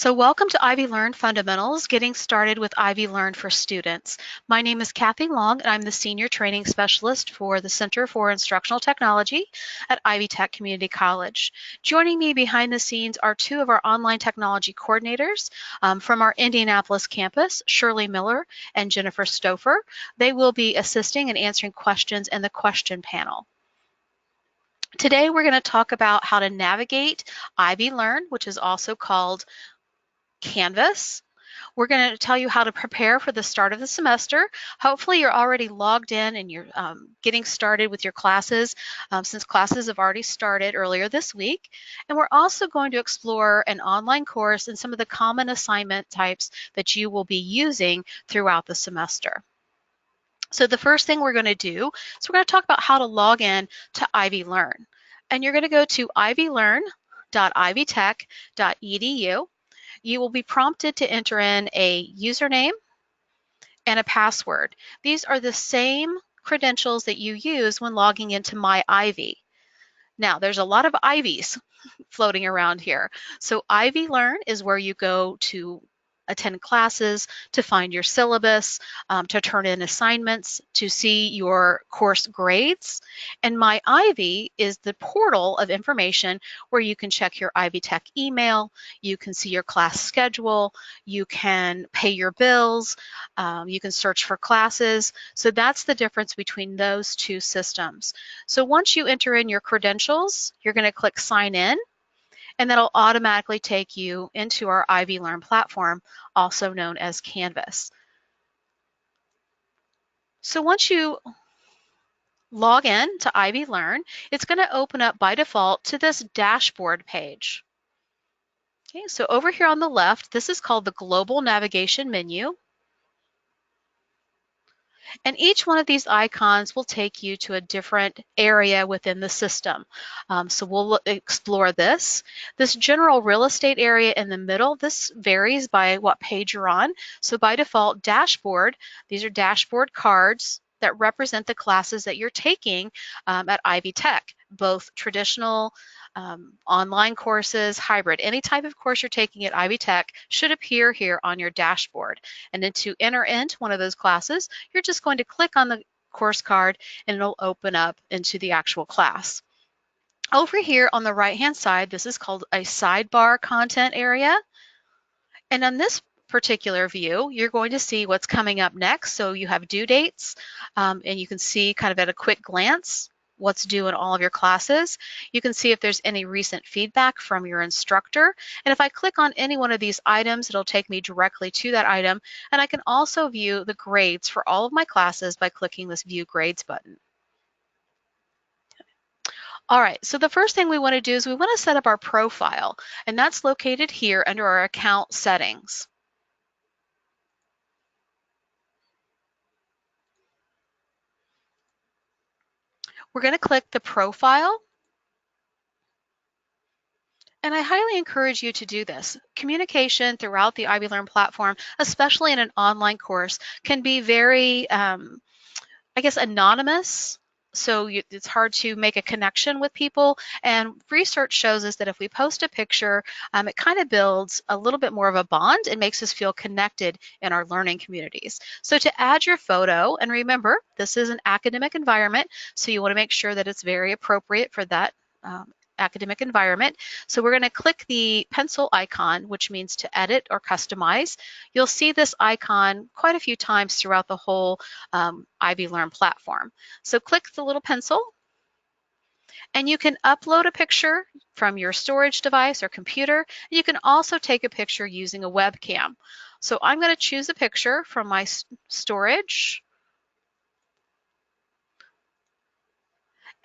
So welcome to IvyLearn Fundamentals, getting started with IvyLearn for students. My name is Kathy Long, and I'm the Senior Training Specialist for the Center for Instructional Technology at Ivy Tech Community College. Joining me behind the scenes are two of our online technology coordinators from our Indianapolis campus, Shirley Miller and Jennifer Stouffer. They will be assisting and answering questions in the question panel. Today, we're going to talk about how to navigate IvyLearn, which is also called Canvas. We're going to tell you how to prepare for the start of the semester. Hopefully you're already logged in and you're getting started with your classes since classes have already started earlier this week. And we're also going to explore an online course and some of the common assignment types that you will be using throughout the semester. So the first thing we're going to do is we're going to talk about how to log in to IvyLearn. And you're going to go to ivylearn.ivytech.edu. You will be prompted to enter in a username and a password. These are the same credentials that you use when logging into My Ivy. Now, there's a lot of Ivies floating around here. So IvyLearn is where you go to attend classes, to find your syllabus, to turn in assignments, to see your course grades. And My Ivy is the portal of information where you can check your Ivy Tech email, you can see your class schedule, you can pay your bills, you can search for classes. So that's the difference between those two systems. So once you enter in your credentials, you're going to click Sign In, and that'll automatically take you into our IvyLearn platform, also known as Canvas. So once you log in to IvyLearn, it's going to open up by default to this dashboard page. Okay, so over here on the left, this is called the Global Navigation menu. And each one of these icons will take you to a different area within the system. So we'll explore this. This general real estate area in the middle, this varies by what page you're on. So by default, dashboard, these are dashboard cards that represent the classes that you're taking at Ivy Tech, both traditional online courses, hybrid. Any type of course you're taking at Ivy Tech should appear here on your dashboard. And then to enter into one of those classes, you're just going to click on the course card and it'll open up into the actual class. Over here on the right-hand side, this is called a sidebar content area. And on this particular view, you're going to see what's coming up next. So you have due dates, and you can see kind of at a quick glance what's due in all of your classes. You can see if there's any recent feedback from your instructor. And if I click on any one of these items, it'll take me directly to that item. And I can also view the grades for all of my classes by clicking this View Grades button. All right, so the first thing we want to do is we want to set up our profile, and that's located here under our account settings. We're going to click the profile. And I highly encourage you to do this. Communication throughout the IvyLearn platform, especially in an online course, can be very, anonymous. So it's hard to make a connection with people. And research shows us that if we post a picture, it kind of builds a little bit more of a bond and makes us feel connected in our learning communities. So to add your photo, and remember, this is an academic environment, so you want to make sure that it's very appropriate for that academic environment. So we're going to click the pencil icon, which means to edit or customize. You'll see this icon quite a few times throughout the whole IvyLearn platform. So click the little pencil, and you can upload a picture from your storage device or computer. You can also take a picture using a webcam. So I'm going to choose a picture from my storage.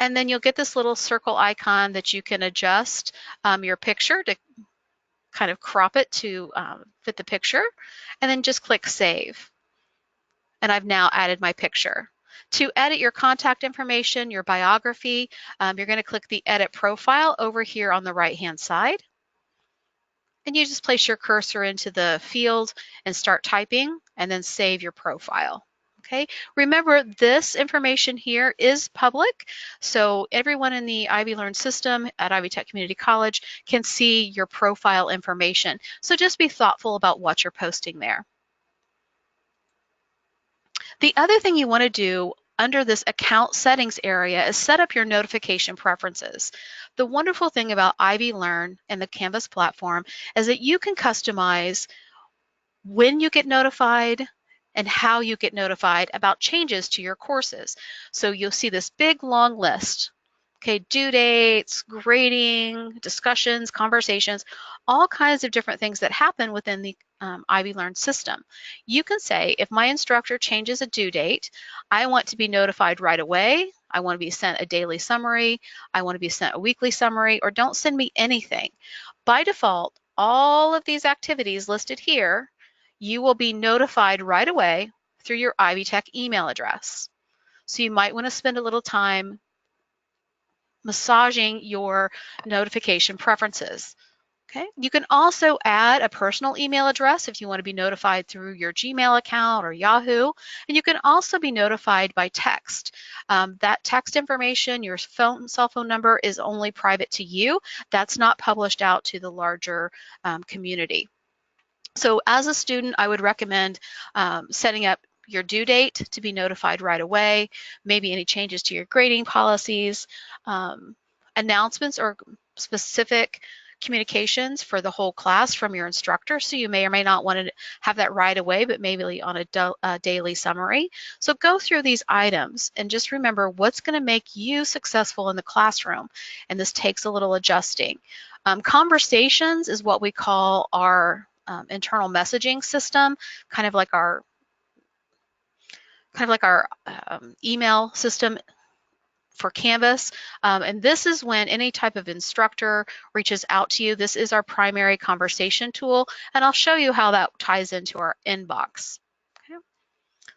And then you'll get this little circle icon that you can adjust your picture to kind of crop it to fit the picture. And then just click Save. And I've now added my picture. To edit your contact information, your biography, you're going to click the Edit Profile over here on the right-hand side. And you just place your cursor into the field and start typing, and then save your profile. Okay, remember this information here is public, so everyone in the IvyLearn system at Ivy Tech Community College can see your profile information. So just be thoughtful about what you're posting there. The other thing you want to do under this account settings area is set up your notification preferences. The wonderful thing about IvyLearn and the Canvas platform is that you can customize when you get notified and how you get notified about changes to your courses. So you'll see this big long list. Okay, due dates, grading, discussions, conversations, all kinds of different things that happen within the IvyLearn system. You can say, if my instructor changes a due date, I want to be notified right away, I want to be sent a daily summary, I want to be sent a weekly summary, or don't send me anything. By default, all of these activities listed here, you will be notified right away through your Ivy Tech email address. So you might want to spend a little time massaging your notification preferences. Okay. You can also add a personal email address if you want to be notified through your Gmail account or Yahoo. And you can also be notified by text. That text information, your cell phone number, is only private to you. That's not published out to the larger community. So as a student, I would recommend setting up your due date to be notified right away, maybe any changes to your grading policies, announcements or specific communications for the whole class from your instructor. So you may or may not want to have that right away, but maybe on a daily summary. So go through these items and just remember what's going to make you successful in the classroom. And this takes a little adjusting. Conversations is what we call our internal messaging system, kind of like our email system for Canvas. And this is when any type of instructor reaches out to you. This is our primary conversation tool, and I'll show you how that ties into our inbox. Okay.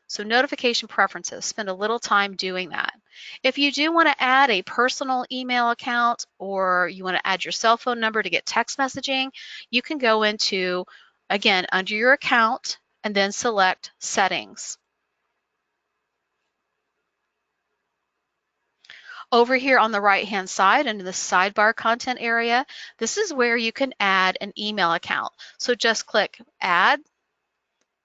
So notification preferences, spend a little time doing that. If you do want to add a personal email account or you want to add your cell phone number to get text messaging, you can go into, again, under your account and then select settings. Over here on the right-hand side under the sidebar content area, this is where you can add an email account. So just click Add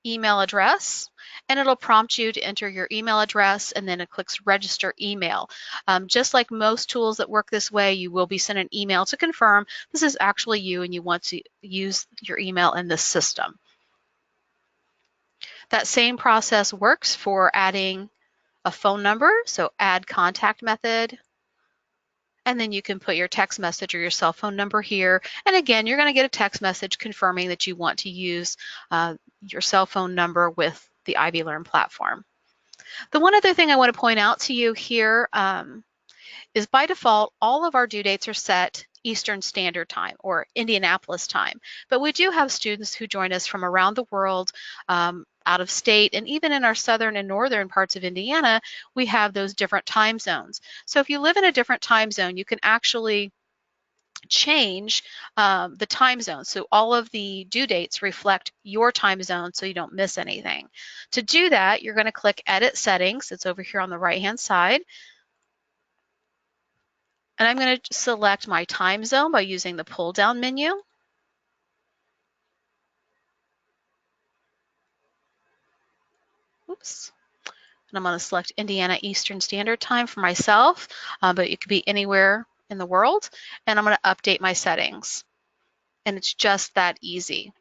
Email Address, and it'll prompt you to enter your email address, and then it clicks Register Email. Just like most tools that work this way, you will be sent an email to confirm this is actually you and you want to use your email in this system. That same process works for adding a phone number, so add contact method, and then you can put your text message or your cell phone number here. And again, you're going to get a text message confirming that you want to use your cell phone number with the IvyLearn platform. The one other thing I want to point out to you here is by default, all of our due dates are set Eastern Standard Time or Indianapolis time. But we do have students who join us from around the world, out of state, and even in our southern and northern parts of Indiana, we have those different time zones. So if you live in a different time zone, you can actually change the time zone. So all of the due dates reflect your time zone so you don't miss anything. To do that, you're going to click Edit Settings. It's over here on the right-hand side. And I'm going to select my time zone by using the pull-down menu. Oops. And I'm going to select Indiana Eastern Standard Time for myself, but it could be anywhere in the world. And I'm going to update my settings. And it's just that easy.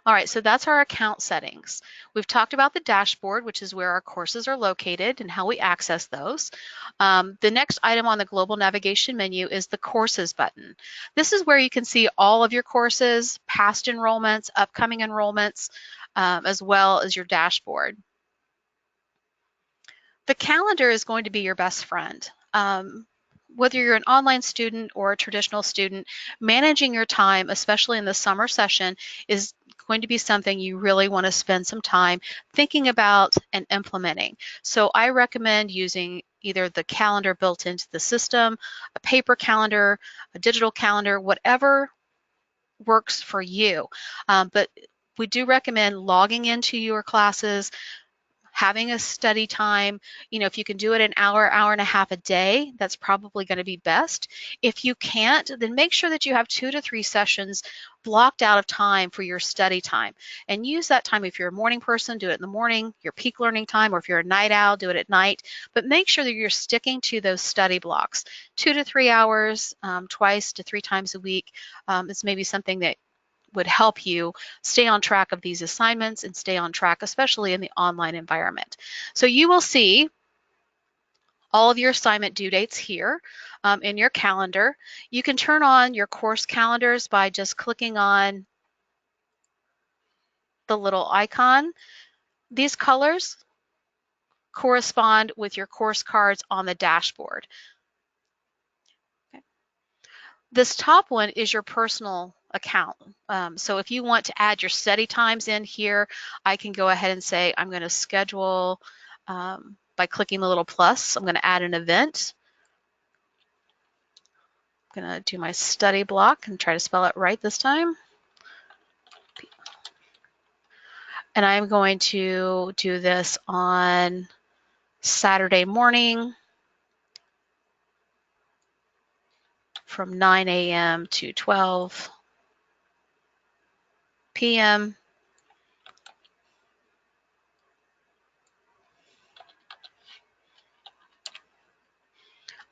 All right, so that's our account settings. We've talked about the dashboard, which is where our courses are located and how we access those. The next item on the global navigation menu is the courses button. This is where you can see all of your courses, past enrollments, upcoming enrollments, as well as your dashboard. The calendar is going to be your best friend. Whether you're an online student or a traditional student, managing your time, especially in the summer session, is going to be something you really want to spend some time thinking about and implementing. So I recommend using either the calendar built into the system, a paper calendar, a digital calendar, whatever works for you. But We do recommend logging into your classes, having a study time. If you can do it an hour, hour and a half a day, that's probably going to be best. If you can't, then make sure that you have 2 to 3 sessions blocked out of time for your study time. And use that time. If you're a morning person, do it in the morning, your peak learning time, or if you're a night owl, do it at night. But make sure that you're sticking to those study blocks. 2 to 3 hours, twice to 3 times a week is maybe something that would help you stay on track of these assignments and stay on track, especially in the online environment. So you will see all of your assignment due dates here in your calendar. You can turn on your course calendars by just clicking on the little icon. These colors correspond with your course cards on the dashboard. Okay. This top one is your personal account. So if you want to add your study times in here, I can go ahead and say I'm going to schedule by clicking the little plus. I'm going to add an event. I'm going to do my study block and try to spell it right this time. And I'm going to do this on Saturday morning from 9 a.m. to 12 p.m.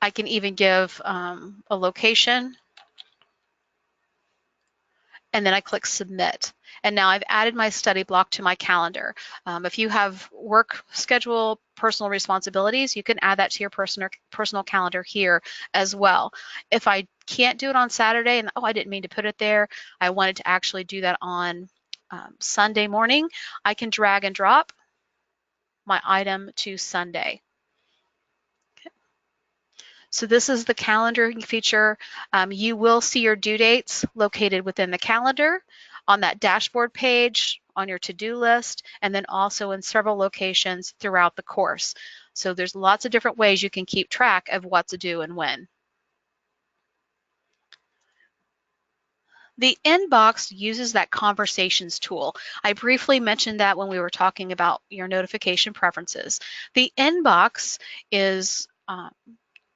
I can even give a location, and then I click submit. And now I've added my study block to my calendar. If you have work schedule, personal responsibilities, you can add that to your personal calendar here as well. If I can't do it on Saturday, and I didn't mean to put it there, I wanted to actually do that on Sunday morning, I can drag and drop my item to Sunday. So this is the calendaring feature. You will see your due dates located within the calendar, on that dashboard page, on your to-do list, and then also in several locations throughout the course. So there's lots of different ways you can keep track of what to do and when. The inbox uses that conversations tool. I briefly mentioned that when we were talking about your notification preferences. The inbox is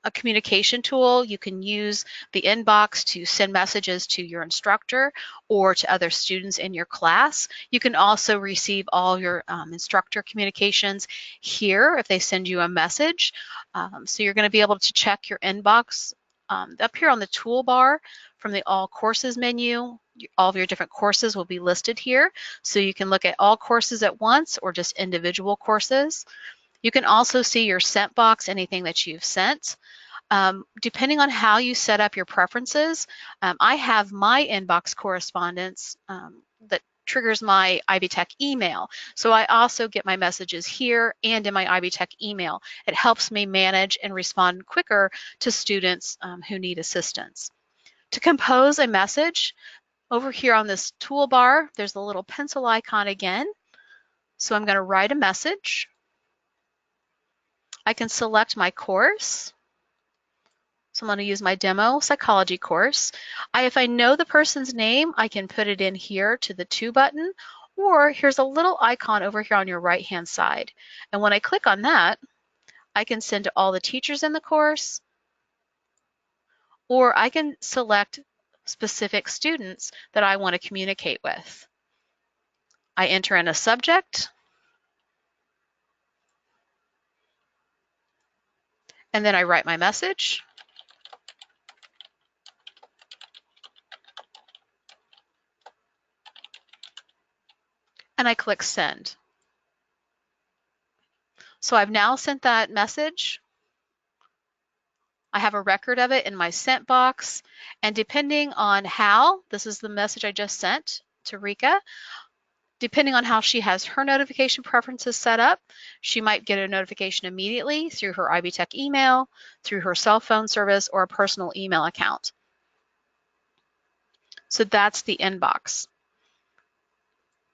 a communication tool. You can use the inbox to send messages to your instructor or to other students in your class. You can also receive all your instructor communications here if they send you a message. So you're going to be able to check your inbox up here on the toolbar from the All Courses menu. All of your different courses will be listed here. So you can look at all courses at once or just individual courses. You can also see your sent box, anything that you've sent. Depending on how you set up your preferences, I have my inbox correspondence that triggers my Ivy Tech email. So I also get my messages here and in my Ivy Tech email. It helps me manage and respond quicker to students who need assistance. To compose a message, over here on this toolbar, there's the little pencil icon again. So I'm going to write a message. I can select my course. So I'm going to use my demo psychology course. If I know the person's name, I can put it in here to the To button, or here's a little icon over here on your right-hand side. And when I click on that, I can send to all the teachers in the course, or I can select specific students that I want to communicate with. I enter in a subject, and then I write my message. And I click send. So I've now sent that message. I have a record of it in my sent box, and depending on how, this is the message I just sent to Rika, depending on how she has her notification preferences set up, she might get a notification immediately through her Ivy Tech email, through her cell phone service, or a personal email account. So that's the inbox.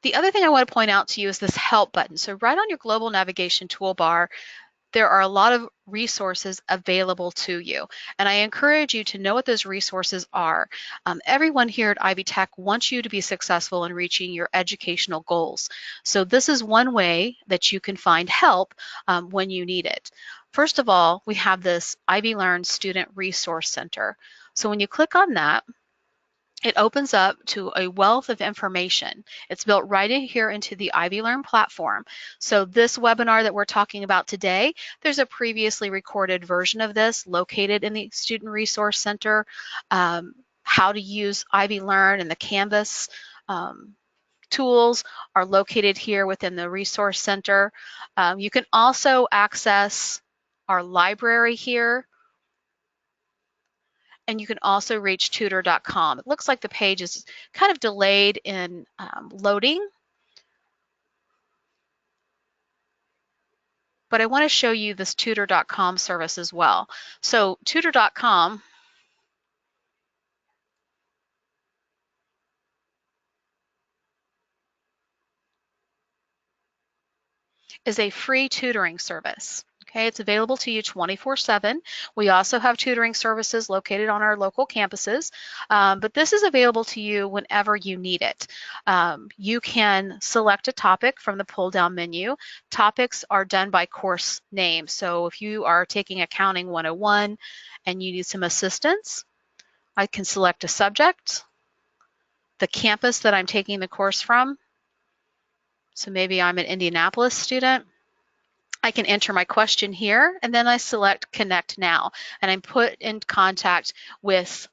The other thing I want to point out to you is this help button. So right on your global navigation toolbar, there are a lot of resources available to you. And I encourage you to know what those resources are. Everyone here at Ivy Tech wants you to be successful in reaching your educational goals. So this is one way that you can find help when you need it. First of all, we have this IvyLearn Student Resource Center. So when you click on that, it opens up to a wealth of information. It's built right in here into the IvyLearn platform. So this webinar that we're talking about today, there's a previously recorded version of this located in the Student Resource Center. How to use IvyLearn and the Canvas tools are located here within the Resource Center. You can also access our library here, and you can also reach tutor.com. It looks like the page is kind of delayed in loading, but I want to show you this tutor.com service as well. So tutor.com is a free tutoring service. Okay, it's available to you 24/7. We also have tutoring services located on our local campuses, but this is available to you whenever you need it. You can select a topic from the pull-down menu. Topics are done by course name. So if you are taking Accounting 101 and you need some assistance, I can select a subject, the campus that I'm taking the course from. So maybe I'm an Indianapolis student. I can enter my question here, and then I select Connect Now, and I'm put in contact with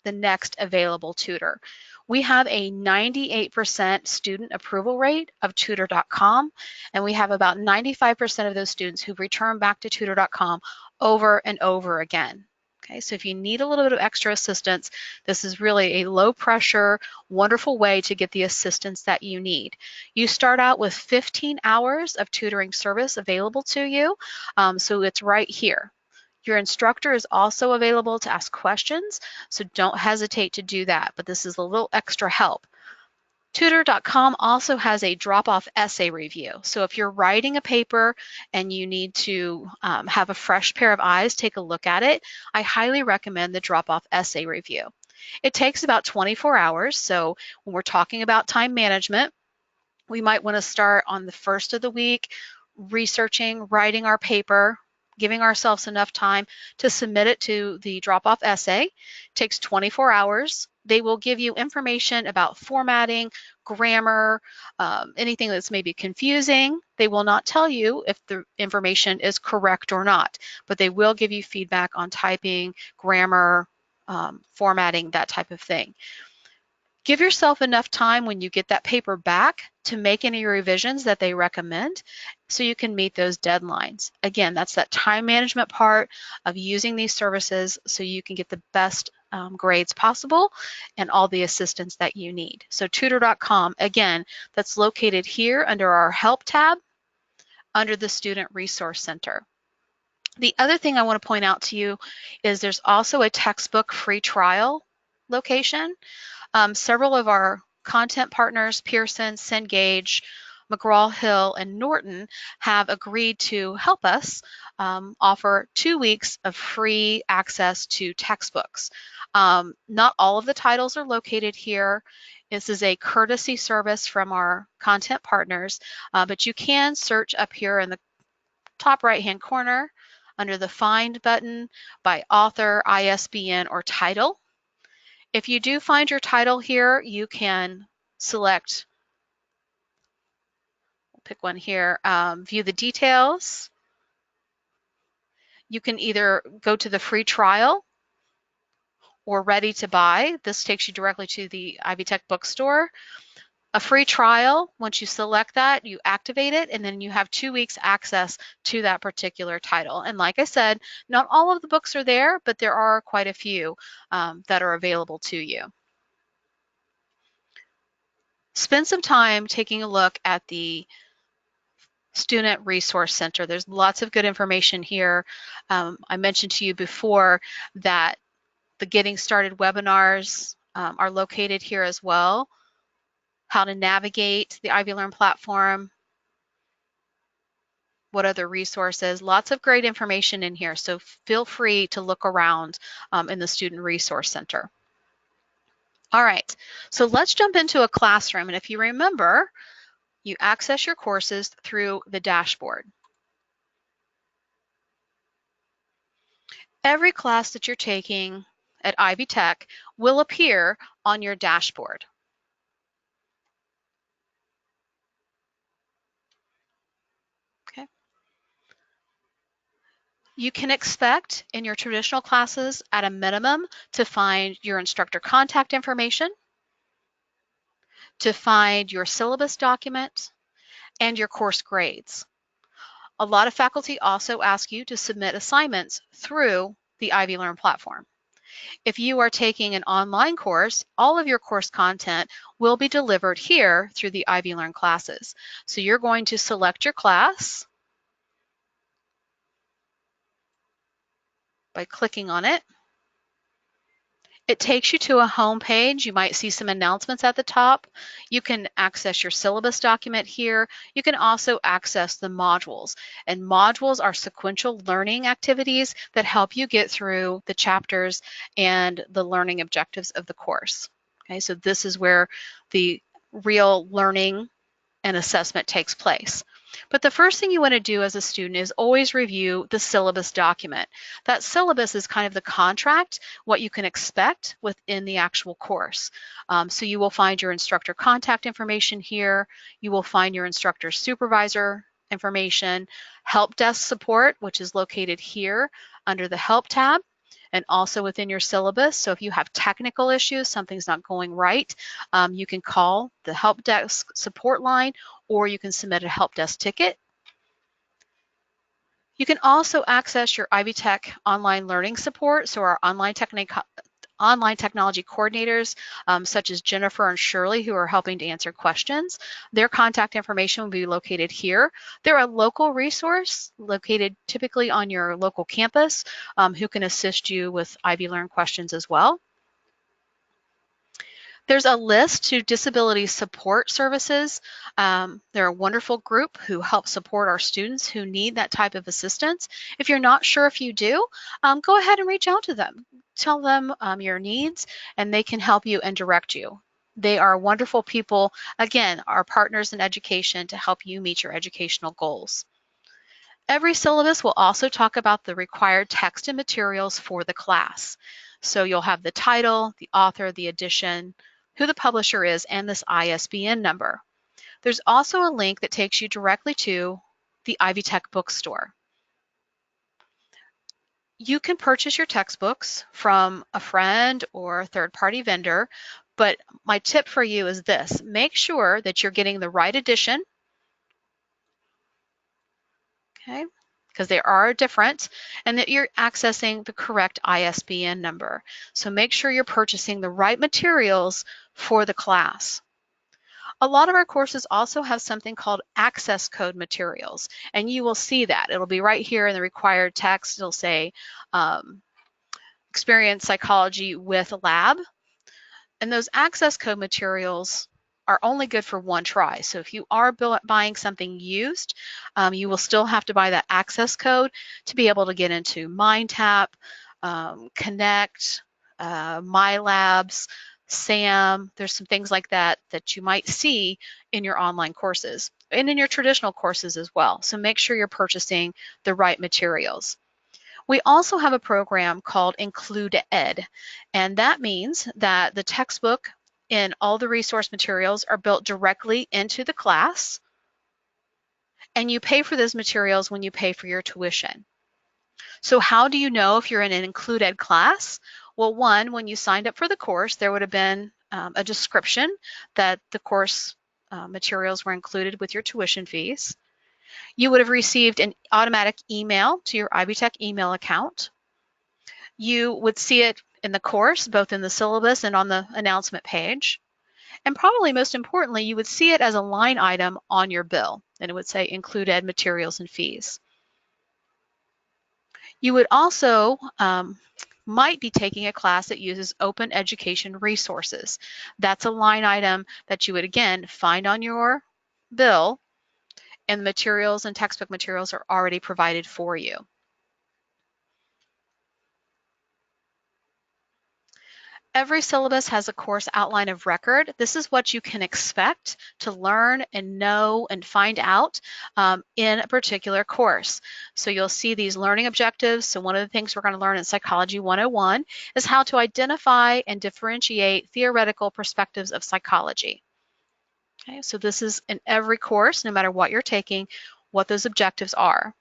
the next available tutor. We have a 98% student approval rate of tutor.com, and we have about 95% of those students who return back to tutor.com over and over again. Okay, so if you need a little bit of extra assistance, this is really a low pressure, wonderful way to get the assistance that you need. You start out with 15 hours of tutoring service available to you, so it's right here. Your instructor is also available to ask questions, so don't hesitate to do that, but this is a little extra help. Tutor.com also has a drop-off essay review. So if you're writing a paper and you need to have a fresh pair of eyes take a look at it, I highly recommend the drop-off essay review. It takes about 24 hours, so when we're talking about time management, we might want to start on the first of the week, researching, writing our paper, giving ourselves enough time to submit it to the drop-off essay. It takes 24 hours. They will give you information about formatting, grammar, anything that's maybe confusing. They will not tell you if the information is correct or not, but they will give you feedback on typing, grammar, formatting, that type of thing. Give yourself enough time when you get that paper back to make any revisions that they recommend so you can meet those deadlines. Again, that's that time management part of using these services so you can get the best grades possible and all the assistance that you need. So tutor.com, again, that's located here under our Help tab under the Student Resource Center. The other thing I want to point out to you is there's also a textbook free trial location. Several of our content partners, Pearson, Cengage, McGraw-Hill, and Norton, have agreed to help us offer 2 weeks of free access to textbooks. Not all of the titles are located here. This is a courtesy service from our content partners, but you can search up here in the top right-hand corner under the Find button by author, ISBN, or title. If you do find your title here, you can select, we'll pick one here, view the details. You can either go to the free trial or ready to buy. This takes you directly to the Ivy Tech bookstore. A free trial, once you select that, you activate it, and then you have 2 weeks access to that particular title. And like I said, not all of the books are there, but there are quite a few that are available to you. Spend some time taking a look at the Student Resource Center. There's lots of good information here. I mentioned to you before that the Getting Started webinars are located here as well. How to navigate the IvyLearn platform. what other resources. Lots of great information in here, so feel free to look around in the Student Resource Center. All right, so let's jump into a classroom. And if you remember, you access your courses through the dashboard. Every class that you're taking at Ivy Tech will appear on your dashboard. Okay. You can expect in your traditional classes at a minimum to find your instructor contact information, to find your syllabus document, and your course grades. A lot of faculty also ask you to submit assignments through the IvyLearn platform. If you are taking an online course, all of your course content will be delivered here through the IvyLearn classes. So you're going to select your class by clicking on it. It takes you to a home page. You might see some announcements at the top. You can access your syllabus document here. You can also access the modules. And modules are sequential learning activities that help you get through the chapters and the learning objectives of the course. Okay, so this is where the real learning and assessment takes place. But the first thing you want to do as a student is always review the syllabus document. That syllabus is kind of the contract, what you can expect within the actual course. So you will find your instructor contact information here. You will find your instructor supervisor information, help desk support, which is located here under the help tab, and also within your syllabus. So if you have technical issues, something's not going right, you can call the help desk support line, or you can submit a help desk ticket. You can also access your Ivy Tech online learning support, so our online technology coordinators, such as Jennifer and Shirley, who are helping to answer questions. Their contact information will be located here. They're a local resource located typically on your local campus, who can assist you with IvyLearn questions as well. There's a list to disability support services. They're a wonderful group who help support our students who need that type of assistance. If you're not sure if you do, go ahead and reach out to them. Tell them your needs, and they can help you and direct you. They are wonderful people, again, our partners in education to help you meet your educational goals. Every syllabus will also talk about the required text and materials for the class. So you'll have the title, the author, the edition, who the publisher is, and this ISBN number. There's also a link that takes you directly to the Ivy Tech bookstore. You can purchase your textbooks from a friend or a third-party vendor, but my tip for you is this: make sure that you're getting the right edition, okay, because they are different, and that you're accessing the correct ISBN number. So make sure you're purchasing the right materials for the class. A lot of our courses also have something called access code materials, and you will see that. It'll be right here in the required text. It'll say Experience Psychology with Lab. And those access code materials are only good for one try. So if you are buying something used, you will still have to buy that access code to be able to get into MindTap, Connect, MyLabs, SAM. There's some things like that that you might see in your online courses and in your traditional courses as well. So make sure you're purchasing the right materials. We also have a program called Include Ed, and that means that the textbook and all the resource materials are built directly into the class, and you pay for those materials when you pay for your tuition. So how do you know if you're in an Include Ed class? Well, one, when you signed up for the course, there would have been a description that the course materials were included with your tuition fees. You would have received an automatic email to your Ivy Tech email account. You would see it in the course, both in the syllabus and on the announcement page. And probably most importantly, you would see it as a line item on your bill, and it would say Include Ed materials and fees. You would also might be taking a class that uses open education resources. That's a line item that you would, again, find on your bill, and the materials and textbook materials are already provided for you. Every syllabus has a course outline of record. This is what you can expect to learn and know and find out in a particular course. So you'll see these learning objectives. So one of the things we're going to learn in Psychology 101 is how to identify and differentiate theoretical perspectives of psychology. Okay, so this is in every course, no matter what you're taking, what those objectives are.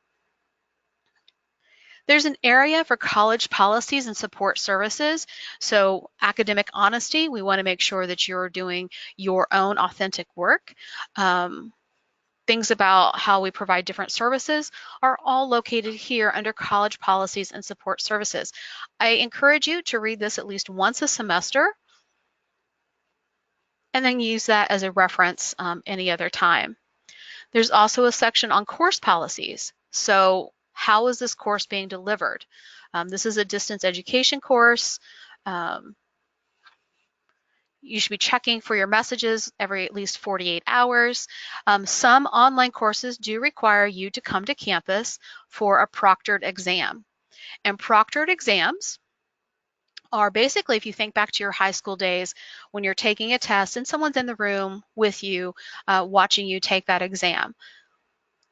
There's an area for college policies and support services. So academic honesty, we want to make sure that you're doing your own authentic work. Things about how we provide different services are all located here under college policies and support services. I encourage you to read this at least once a semester and then use that as a reference any other time. There's also a section on course policies. So how is this course being delivered? This is a distance education course. You should be checking for your messages every at least 48 hours. Some online courses do require you to come to campus for a proctored exam. And proctored exams are basically, if you think back to your high school days when you're taking a test and someone's in the room with you watching you take that exam.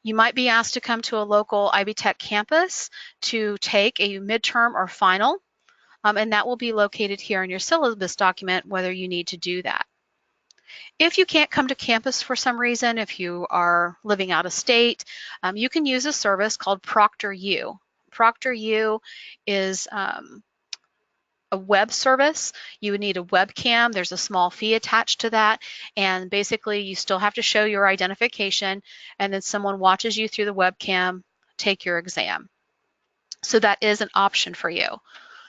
You might be asked to come to a local Ivy Tech campus to take a midterm or final, and that will be located here in your syllabus document, whether you need to do that. If you can't come to campus for some reason, if you are living out of state, you can use a service called ProctorU. ProctorU is a web service. You would need a webcam. There's a small fee attached to that. And basically, you still have to show your identification, and then someone watches you through the webcam take your exam. So that is an option for you.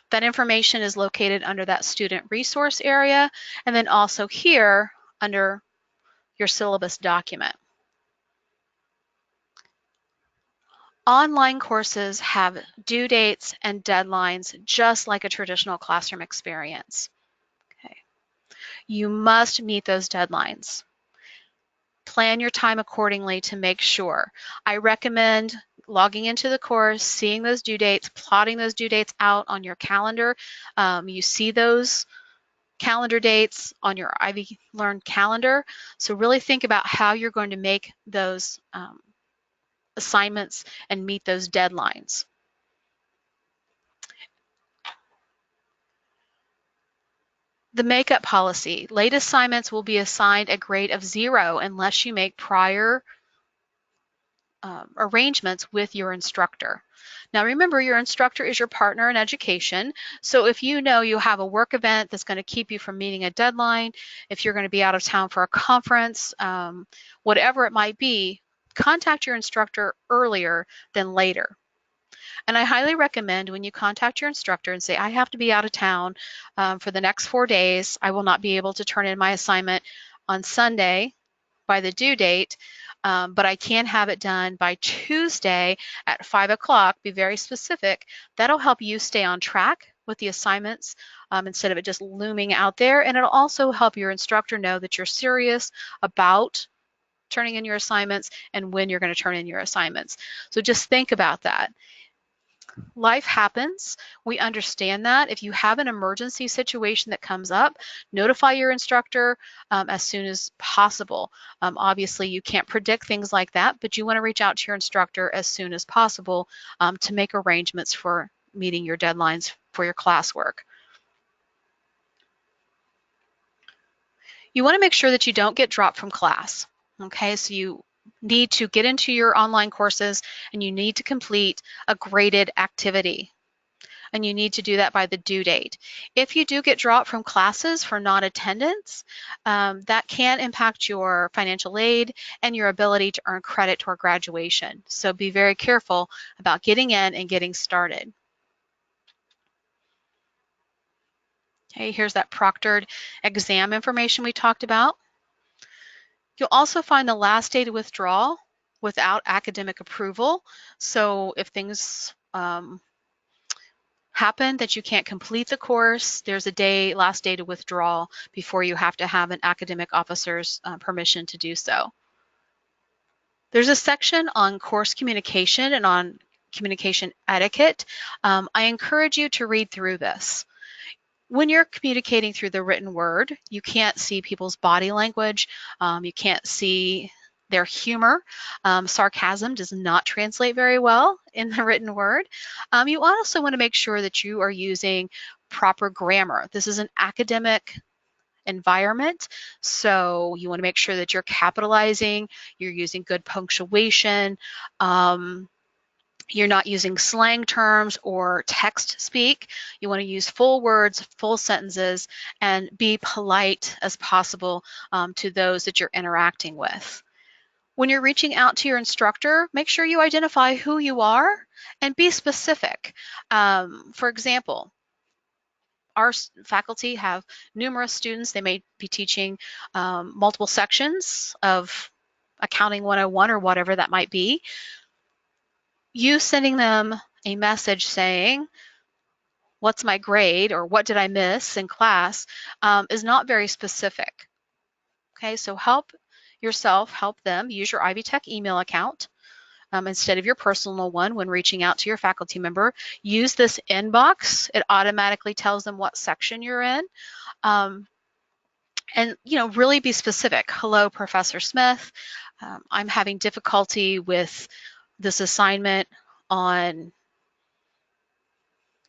That information is located under that student resource area, and then also here under your syllabus document. Online courses have due dates and deadlines just like a traditional classroom experience. Okay. You must meet those deadlines. Plan your time accordingly to make sure. I recommend logging into the course, seeing those due dates, plotting those due dates out on your calendar. You see those calendar dates on your IvyLearn calendar. So really think about how you're going to make those assignments and meet those deadlines. The makeup policy. Late assignments will be assigned a grade of 0 unless you make prior arrangements with your instructor. Now remember, your instructor is your partner in education, so if you know you have a work event that's going to keep you from meeting a deadline, if you're going to be out of town for a conference, whatever it might be, contact your instructor earlier than later. And I highly recommend when you contact your instructor and say, I have to be out of town for the next 4 days, I will not be able to turn in my assignment on Sunday by the due date, but I can have it done by Tuesday at 5 o'clock, be very specific. That'll help you stay on track with the assignments instead of it just looming out there. And it'll also help your instructor know that you're serious about turning in your assignments and when you're going to turn in your assignments. So just think about that. Life happens. We understand that. If you have an emergency situation that comes up, notify your instructor as soon as possible. Obviously, you can't predict things like that, but you want to reach out to your instructor as soon as possible to make arrangements for meeting your deadlines for your classwork. You want to make sure that you don't get dropped from class. Okay, so you need to get into your online courses and you need to complete a graded activity. And you need to do that by the due date. If you do get dropped from classes for non-attendance, that can impact your financial aid and your ability to earn credit toward graduation. So be very careful about getting in and getting started. Okay, here's that proctored exam information we talked about. You'll also find the last day to withdraw without academic approval. So if things happen that you can't complete the course, there's a last day to withdraw before you have to have an academic officer's permission to do so. There's a section on course communication and on communication etiquette. I encourage you to read through this. When you're communicating through the written word, you can't see people's body language. You can't see their humor. Sarcasm does not translate very well in the written word. You also want to make sure that you are using proper grammar. This is an academic environment, so you want to make sure that you're capitalizing, you're using good punctuation, you're not using slang terms or text speak. You want to use full words, full sentences, and be polite as possible to those that you're interacting with. When you're reaching out to your instructor, make sure you identify who you are and be specific. For example, our faculty have numerous students. They may be teaching multiple sections of Accounting 101 or whatever that might be. You sending them a message saying, what's my grade or what did I miss in class is not very specific. Okay, so help yourself, help them. Use your Ivy Tech email account instead of your personal one when reaching out to your faculty member. Use this inbox. It automatically tells them what section you're in. And really be specific. Hello, Professor Smith. I'm having difficulty with this assignment on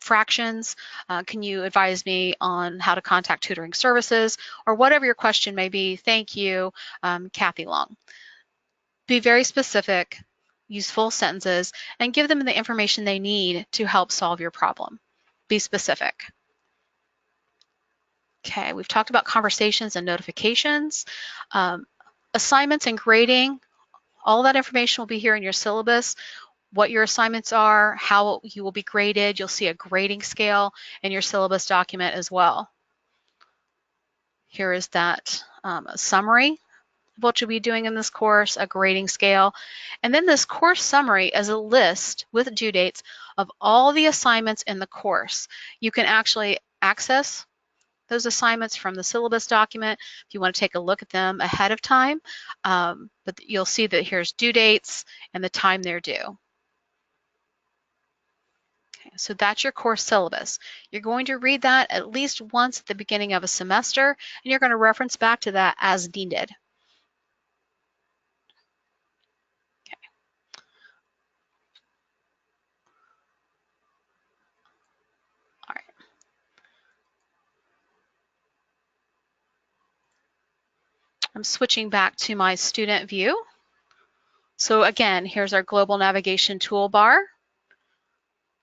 fractions. Can you advise me on how to contact tutoring services, or whatever your question may be? Thank you, Kathy Long. Be very specific, use full sentences, and give them the information they need to help solve your problem. Be specific. Okay, we've talked about conversations and notifications. Assignments and grading, all that information will be here in your syllabus. What your assignments are, how you will be graded. You'll see a grading scale in your syllabus document as well. Here is that summary of what you'll be doing in this course, a grading scale. And then this course summary is a list with due dates of all the assignments in the course. You can actually access those assignments from the syllabus document if you want to take a look at them ahead of time. But you'll see that here's due dates and the time they're due. Okay, so that's your course syllabus. You're going to read that at least once at the beginning of a semester, and you're going to reference back to that as needed. Okay. All right. I'm switching back to my student view. So again, here's our global navigation toolbar.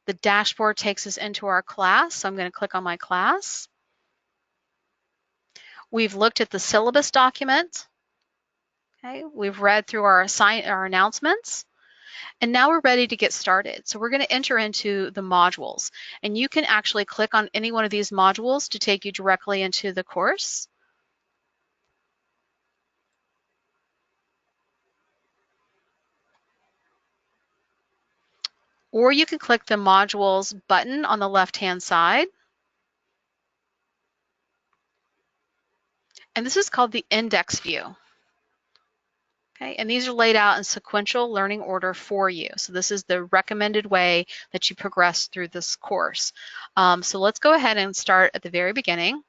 The dashboard takes us into our class, so I'm going to click on my class. We've looked at the syllabus document. Okay, we've read through our announcements, and now we're ready to get started. So we're going to enter into the modules, and you can actually click on any one of these modules to take you directly into the course. Or you can click the modules button on the left-hand side. And this is called the index view. Okay, and these are laid out in sequential learning order for you. So this is the recommended way that you progress through this course. So let's go ahead and start at the very beginning.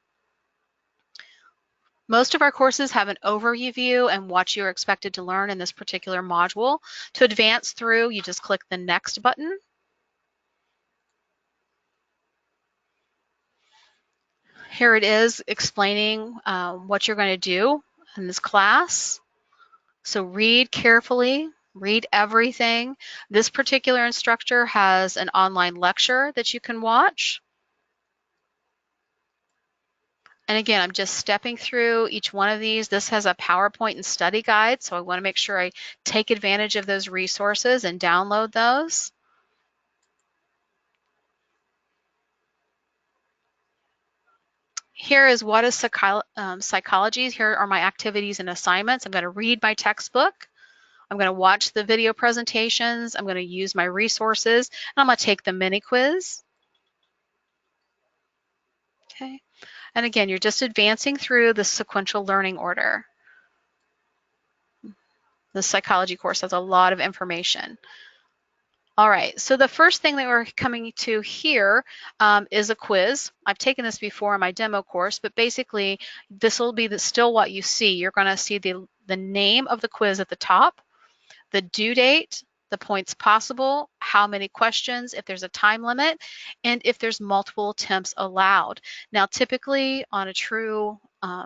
Most of our courses have an overview view and what you're expected to learn in this particular module. To advance through, you just click the next button. Here it is explaining what you're going to do in this class. So read carefully, read everything. This particular instructor has an online lecture that you can watch. And again, I'm just stepping through each one of these. This has a PowerPoint and study guide, so I want to make sure I take advantage of those resources and download those. Here is what is psychology. Here are my activities and assignments. I'm going to read my textbook. I'm going to watch the video presentations. I'm going to use my resources, and I'm going to take the mini quiz. Okay. And again, you're just advancing through the sequential learning order. The psychology course has a lot of information. All right, so the first thing that we're coming to here is a quiz. I've taken this before in my demo course, but basically this will be still what you see. You're going to see the name of the quiz at the top, the due date, the points possible, how many questions, if there's a time limit, and if there's multiple attempts allowed. Now, typically on a true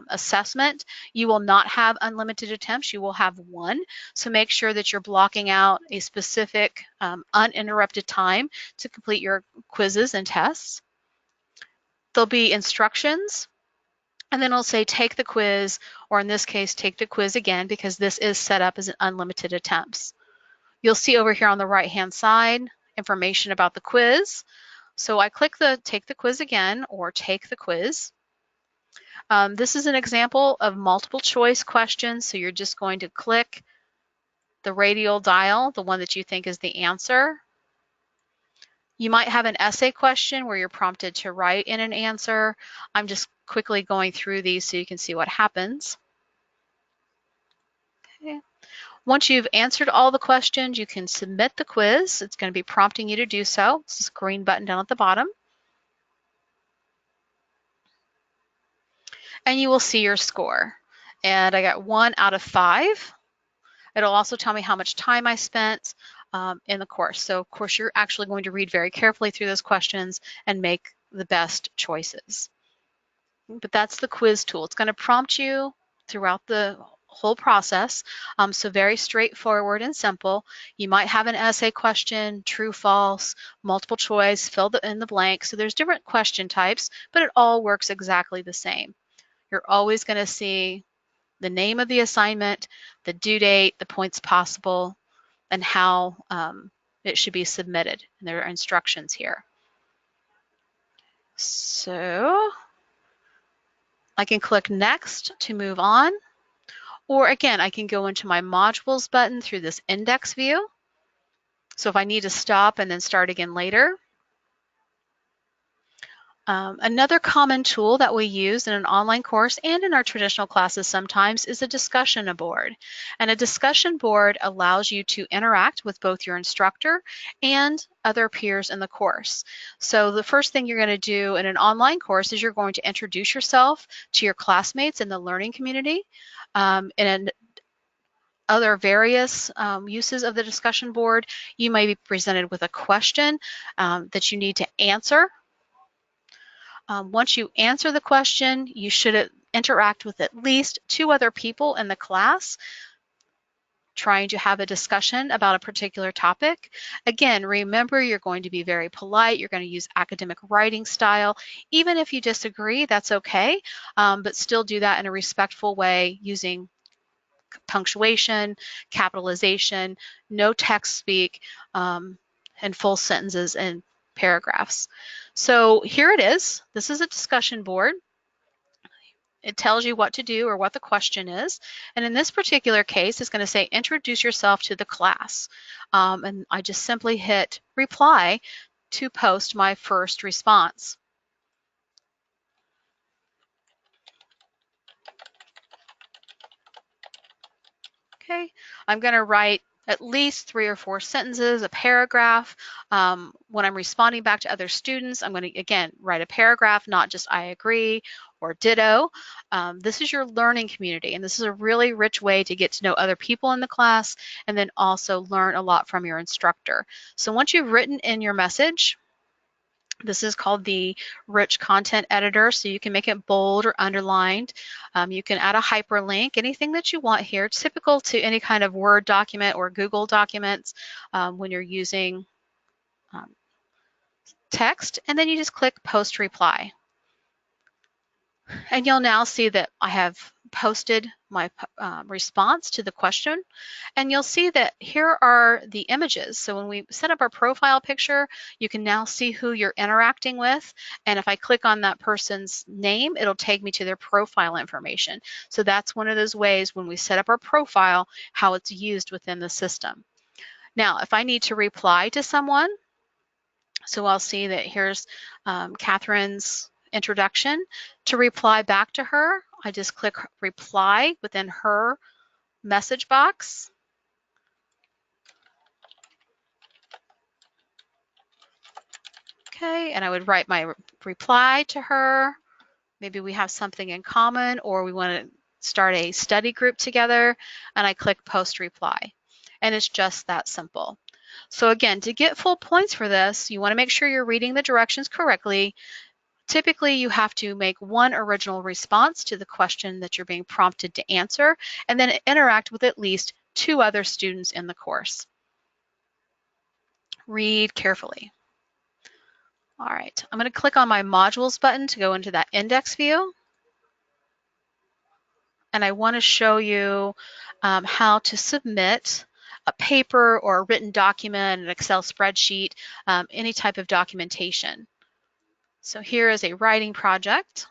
assessment, you will not have unlimited attempts, you will have one. So make sure that you're blocking out a specific uninterrupted time to complete your quizzes and tests. There'll be instructions, and then it'll say take the quiz, or in this case, take the quiz again, because this is set up as an unlimited attempts. You'll see over here on the right-hand side information about the quiz. So I click the take the quiz again, or take the quiz. This is an example of multiple choice questions. So you're just going to click the radial dial, the one that you think is the answer. You might have an essay question where you're prompted to write in an answer. I'm just quickly going through these so you can see what happens. Okay. Once you've answered all the questions, you can submit the quiz. It's going to be prompting you to do so. It's this green button down at the bottom. And you will see your score. And I got 1 out of 5. It'll also tell me how much time I spent in the course. So of course you're actually going to read very carefully through those questions and make the best choices. But that's the quiz tool. It's going to prompt you throughout the whole process. So very straightforward and simple. You might have an essay question, true, false, multiple choice, fill in the blank. So there's different question types, but it all works exactly the same. You're always going to see the name of the assignment, the due date, the points possible, and how it should be submitted. And there are instructions here. So I can click next to move on. Or again, I can go into my modules button through this index view. So if I need to stop and then start again later. Another common tool that we use in an online course and in our traditional classes sometimes is a discussion board. And a discussion board allows you to interact with both your instructor and other peers in the course. So the first thing you're going to do in an online course is you're going to introduce yourself to your classmates in the learning community. And other various uses of the discussion board, you may be presented with a question that you need to answer. Once you answer the question, you should interact with at least 2 other people in the class trying to have a discussion about a particular topic. Again, remember you're going to be very polite. You're going to use academic writing style. Even if you disagree, that's okay, but still do that in a respectful way using punctuation, capitalization, no text speak, and full sentences and paragraphs. So here it is. This is a discussion board. It tells you what to do or what the question is. And in this particular case, it's going to say, introduce yourself to the class. And I just simply hit reply to post my first response. Okay, I'm going to write at least 3 or 4 sentences, a paragraph. When I'm responding back to other students, I'm going to, again, write a paragraph, not just I agree or ditto. This is your learning community, and this is a really rich way to get to know other people in the class and then also learn a lot from your instructor. So once you've written in your message, this is called the rich content editor, so you can make it bold or underlined. You can add a hyperlink, anything that you want here. It's typical to any kind of Word document or Google documents when you're using text, and then you just click post reply. And you'll now see that I have posted my response to the question, and you'll see that here are the images. So when we set up our profile picture, you can now see who you're interacting with, and if I click on that person's name, it'll take me to their profile information. So that's one of those ways when we set up our profile, how it's used within the system. Now, if I need to reply to someone, so I'll see that here's Catherine's introduction. To reply back to her, I just click reply within her message box. Okay, and I would write my reply to her. Maybe we have something in common, or we want to start a study group together, and I click post reply. And it's just that simple. So again, to get full points for this, you want to make sure you're reading the directions correctly. Typically, you have to make one original response to the question that you're being prompted to answer, and then interact with at least 2 other students in the course. Read carefully. All right, I'm going to click on my modules button to go into that index view. And I want to show you how to submit a paper or a written document, an Excel spreadsheet, any type of documentation. So here is a writing project.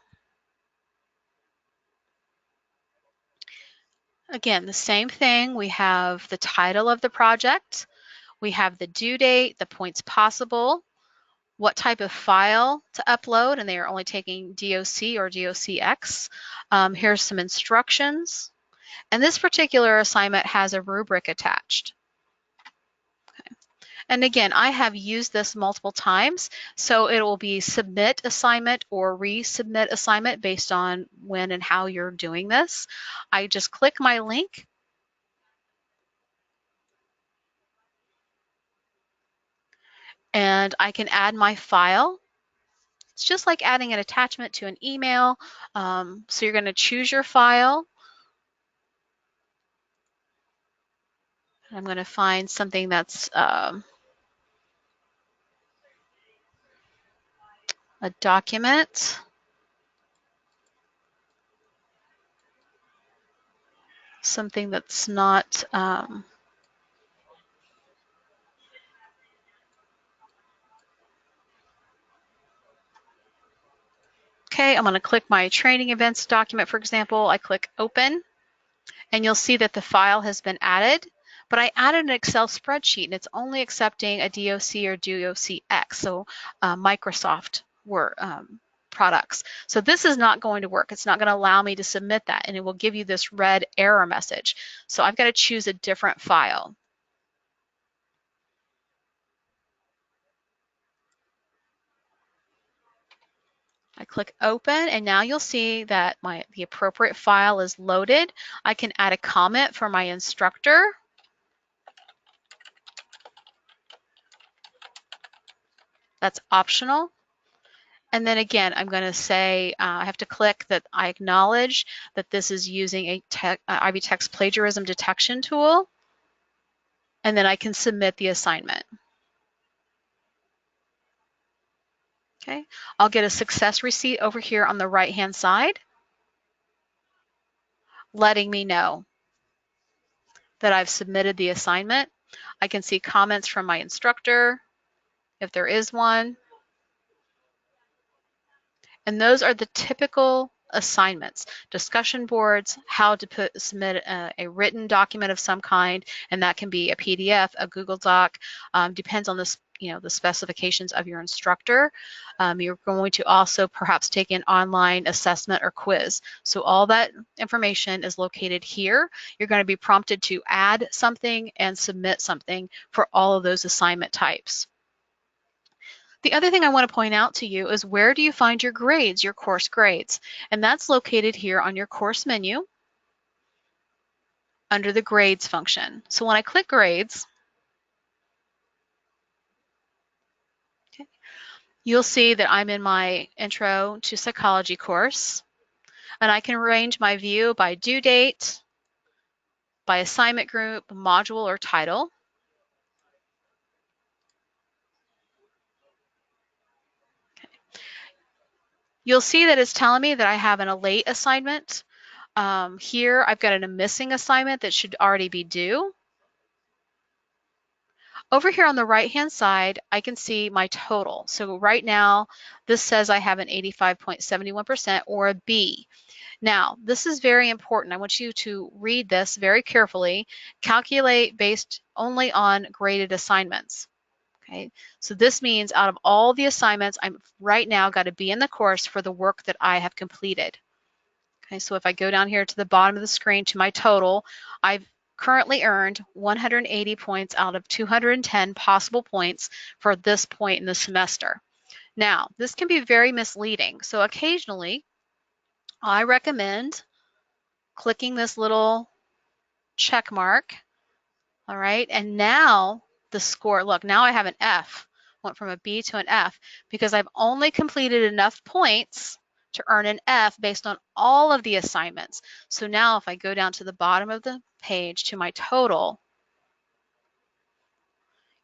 Again, the same thing. We have the title of the project. We have the due date, the points possible, what type of file to upload, and they are only taking DOC or DOCX. Here's some instructions. And this particular assignment has a rubric attached. And again, I have used this multiple times, so it will be submit assignment or resubmit assignment based on when and how you're doing this. I just click my link. And I can add my file. It's just like adding an attachment to an email. So you're going to choose your file. I'm going to find something that's a document. Something that's not okay, I'm going to click my training events document, for example. I click open, and you'll see that the file has been added, but I added an Excel spreadsheet, and it's only accepting a DOC or DOCX, so Microsoft Word products. So this is not going to work. It's not going to allow me to submit that, and it will give you this red error message. So I've got to choose a different file. I click open, and now you'll see that the appropriate file is loaded. I can add a comment for my instructor. That's optional. And then again, I'm going to say I have to click that I acknowledge that this is using a Ivy Text plagiarism detection tool. And then I can submit the assignment. Okay, I'll get a success receipt over here on the right-hand side, letting me know that I've submitted the assignment. I can see comments from my instructor, if there is one. And those are the typical assignments, discussion boards, how to submit a written document of some kind, and that can be a PDF, a Google Doc, depends on the specifications of your instructor. You're going to also perhaps take an online assessment or quiz. So all that information is located here. You're going to be prompted to add something and submit something for all of those assignment types. The other thing I want to point out to you is, where do you find your grades, your course grades? And that's located here on your course menu under the grades function. So when I click grades, okay, you'll see that I'm in my Intro to Psychology course, and I can arrange my view by due date, by assignment group, module, or title. You'll see that it's telling me that I have a late assignment. Here I've got a missing assignment that should already be due. Over here on the right-hand side, I can see my total. So right now, this says I have an 85.71% or a B. Now, this is very important. I want you to read this very carefully. Calculate based only on graded assignments. Okay, so this means out of all the assignments, I'm right now got to be in the course for the work that I have completed. Okay, so if I go down here to the bottom of the screen to my total, I've currently earned 180 points out of 210 possible points for this point in the semester. Now, this can be very misleading. So occasionally, I recommend clicking this little check mark. All right, and now the score, look, now I have an F, went from a B to an F because I've only completed enough points to earn an F based on all of the assignments. So now if I go down to the bottom of the page to my total,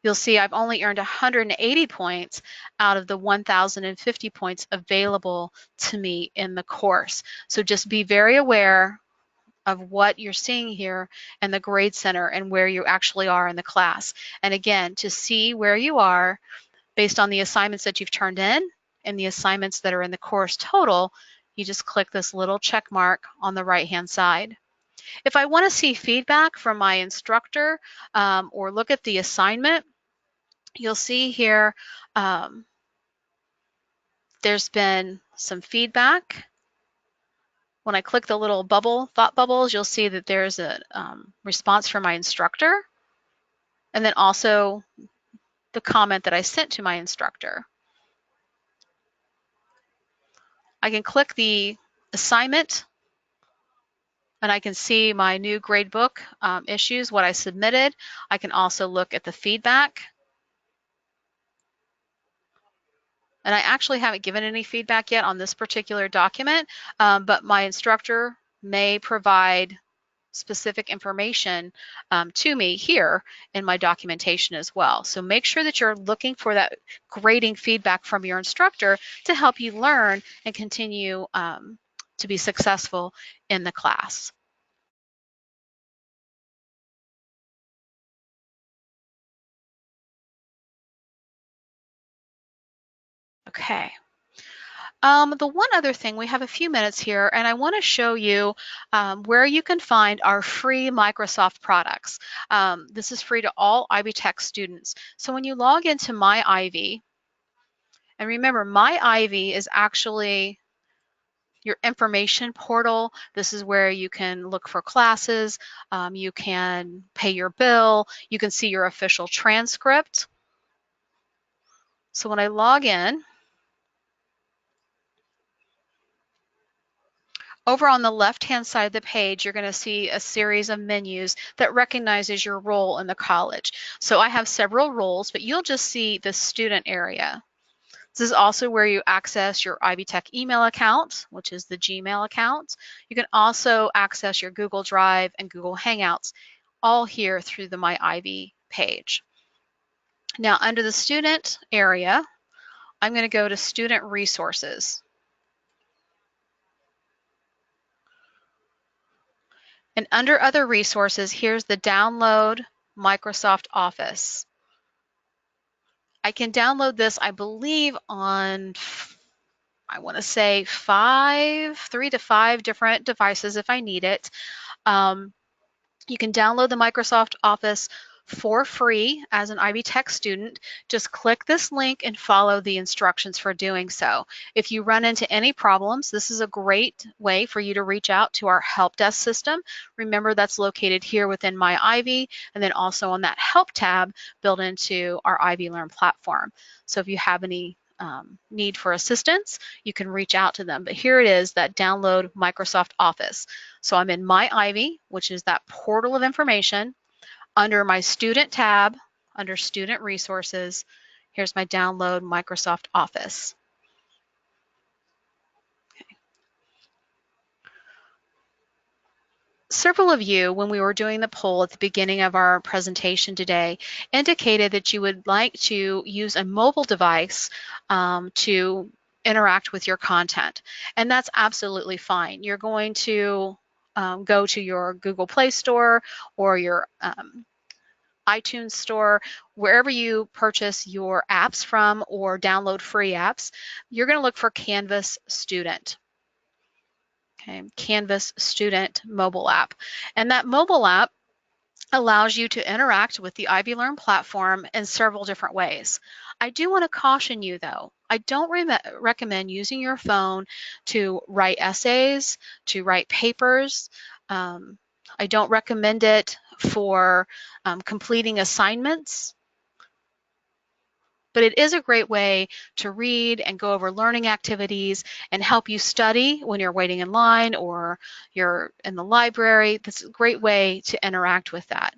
you'll see I've only earned 180 points out of the 1,050 points available to me in the course. So just be very aware of what you're seeing here and the grade center and where you actually are in the class. And again, to see where you are based on the assignments that you've turned in and the assignments that are in the course total, you just click this little check mark on the right-hand side. If I want to see feedback from my instructor or look at the assignment, you'll see here there's been some feedback. When I click the little thought bubbles, you'll see that there's a response from my instructor, and then also the comment that I sent to my instructor. I can click the assignment, and I can see my new gradebook issues, what I submitted. I can also look at the feedback. And I actually haven't given any feedback yet on this particular document, but my instructor may provide specific information to me here in my documentation as well. So make sure that you're looking for that grading feedback from your instructor to help you learn and continue to be successful in the class. Okay. The one other thing, we have a few minutes here, and I want to show you where you can find our free Microsoft products. This is free to all Ivy Tech students. So when you log into My Ivy, and remember, My Ivy is actually your information portal. This is where you can look for classes, you can pay your bill, you can see your official transcript. So when I log in, over on the left-hand side of the page, you're going to see a series of menus that recognizes your role in the college. So I have several roles, but you'll just see the student area. This is also where you access your Ivy Tech email account, which is the Gmail account. You can also access your Google Drive and Google Hangouts, all here through the My Ivy page. Now, under the student area, I'm going to go to Student Resources. And under Other Resources, here's the Download Microsoft Office. I can download this, I believe, on, I want to say 3 to 5 different devices if I need it. You can download the Microsoft Office for free as an Ivy Tech student. Just click this link and follow the instructions for doing so. If you run into any problems, this is a great way for you to reach out to our help desk system. Remember, that's located here within My Ivy, and then also on that help tab built into our IvyLearn platform. So if you have any need for assistance, you can reach out to them. But here it is, that download Microsoft Office. So I'm in My Ivy, which is that portal of information. Under my student tab, under student resources, here's my download Microsoft Office. Okay. Several of you, when we were doing the poll at the beginning of our presentation today, indicated that you would like to use a mobile device to interact with your content. And that's absolutely fine. You're going to go to your Google Play Store or your iTunes Store, wherever you purchase your apps from or download free apps. You're going to look for Canvas Student. Okay, Canvas Student mobile app. And that mobile app allows you to interact with the IvyLearn platform in several different ways. I do want to caution you though, I don't recommend using your phone to write essays, to write papers. I don't recommend it for completing assignments. But it is a great way to read and go over learning activities and help you study when you're waiting in line or you're in the library. This is a great way to interact with that.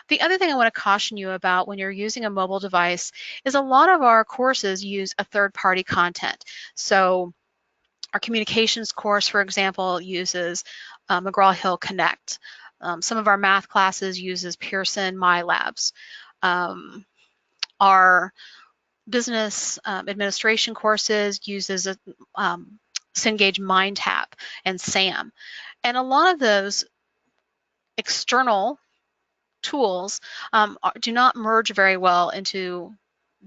The other thing I want to caution you about when you're using a mobile device is a lot of our courses use a third-party content. So our communications course, for example, uses McGraw-Hill Connect. Some of our math classes uses Pearson MyLabs. Our business administration courses uses a Cengage MindTap and SAM. And a lot of those external tools do not merge very well into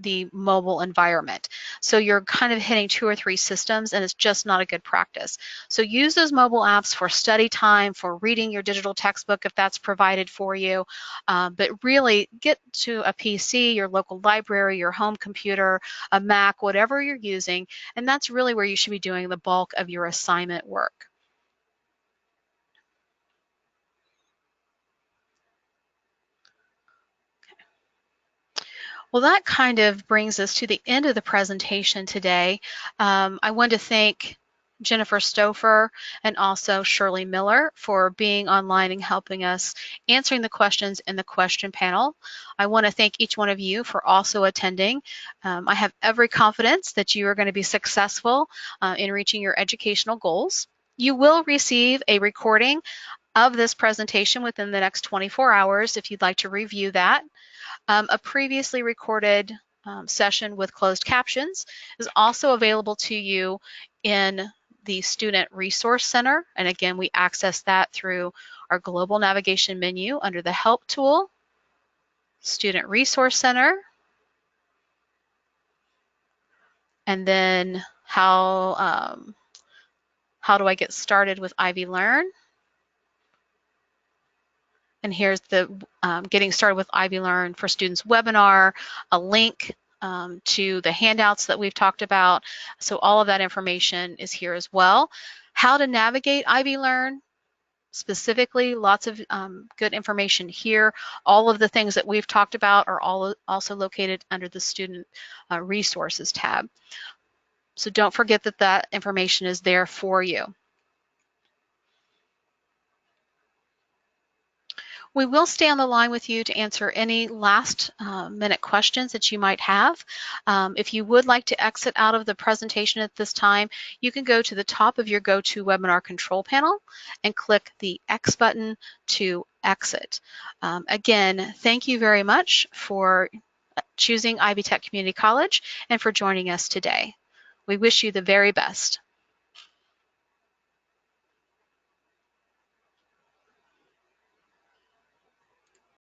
the mobile environment. So you're kind of hitting 2 or 3 systems, and it's just not a good practice. So use those mobile apps for study time, for reading your digital textbook if that's provided for you, but really get to a PC, your local library, your home computer, a Mac, whatever you're using, and that's really where you should be doing the bulk of your assignment work. Well, that kind of brings us to the end of the presentation today. I want to thank Jennifer Stouffer and also Shirley Miller for being online and helping us answering the questions in the question panel. I want to thank each one of you for also attending. I have every confidence that you are going to be successful in reaching your educational goals. You will receive a recording of this presentation within the next 24 hours if you'd like to review that. A previously recorded session with closed captions is also available to you in the Student Resource Center. And again, we access that through our global navigation menu under the Help tool, Student Resource Center, and then how do I get started with IvyLearn? And here's the Getting Started with IvyLearn for Students webinar, a link to the handouts that we've talked about. So all of that information is here as well. How to navigate IvyLearn specifically, lots of good information here. All of the things that we've talked about are all also located under the Student Resources tab. So don't forget that that information is there for you. We will stay on the line with you to answer any last minute questions that you might have. If you would like to exit out of the presentation at this time, you can go to the top of your GoToWebinar control panel and click the X button to exit. Again, thank you very much for choosing Ivy Tech Community College and for joining us today. We wish you the very best.